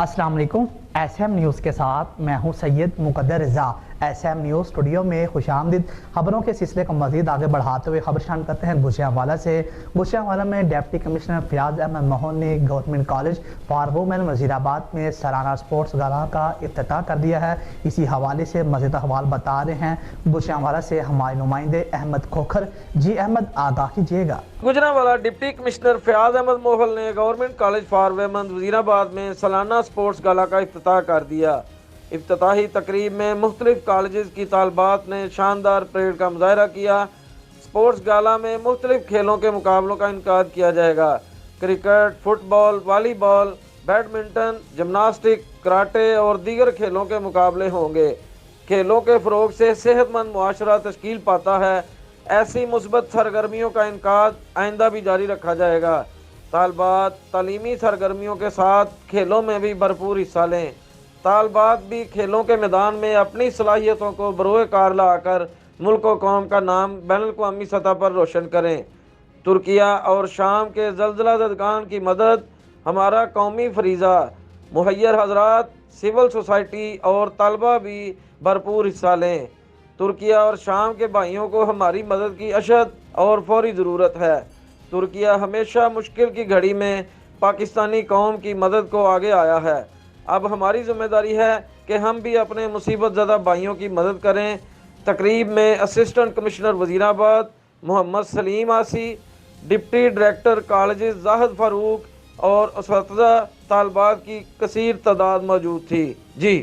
अस्सलाम वालेकुम। SM news के साथ मैं हूं सैयद मुकद्दर रज़ा। SM न्यूज़ स्टूडियो में खुशामदीद। खबरों के सिलसिले को मज़ीद आगे बढ़ाते हुए खबर शान करते हैं गुजरांवाला से। गुजरांवाला में डिप्टी कमिश्नर फयाज अहमद मोहन ने government college for women Wazirabad में सालाना स्पोर्ट्स गाला का इफ्तिताह कर दिया है। इसी हवाले से मज़ीद अहवाल बता रहे हैं गुजरांवाला से हमारे नुमाइंदे अहमद खोखर। जी अहमद, आगाह कीजिएगा। गुजरांवाला डिप्टी कमिश्नर फयाज अहमद मोहल ने government college for women Wazirabad में सालाना स्पोर्ट्स गाला का इफ्तिताह कर दिया। इफ्तिताही तकरीब में मुख्तलिफ कॉलेज की तालबात ने शानदार परेड का मुजाहरा किया। स्पोर्ट्स गाला में मुख्तलिफ खेलों के मुकाबलों का इनकाद किया जाएगा। Cricket, football, volleyball, badminton, gymnastic, karate और दीगर खेलों के मुकाबले होंगे। खेलों के फ़रोग से सेहतमंद मुआशरा तश्कील पाता है। ऐसी मुस्बत सरगर्मियों का इनकाद आइंदा भी जारी रखा जाएगा। तालबात तालीमी सरगर्मियों के साथ खेलों में भी भरपूर हिस्सा लें। तालबात भी खेलों के मैदान में अपनी सलाहियतों को बरोए कार लाकर मुल्क और कौम का नाम बैनुल-अक़वामी सतह पर रोशन करें। तुर्किया और शाम के ज़लज़ला ज़दगान की मदद हमारा कौमी फरीज़ा। मुहैयर हज़रात, सिविल सोसाइटी और तलबा भी भरपूर हिस्सा लें। तुर्किया और शाम के भाइयों को हमारी मदद की अशद और फौरी ज़रूरत है। तुर्किया हमेशा मुश्किल की घड़ी में पाकिस्तानी कौम की मदद को आगे आया है। अब हमारी ज़िम्मेदारी है कि हम भी अपने मुसीबत ज़दा भाइयों की मदद करें। तकरीब में असिस्टेंट कमिश्नर वज़ीराबाद मोहम्मद सलीम आसी, deputy director college Zahid Farooq और उस्ताद तालबात की कसीर तादाद मौजूद थी। जी।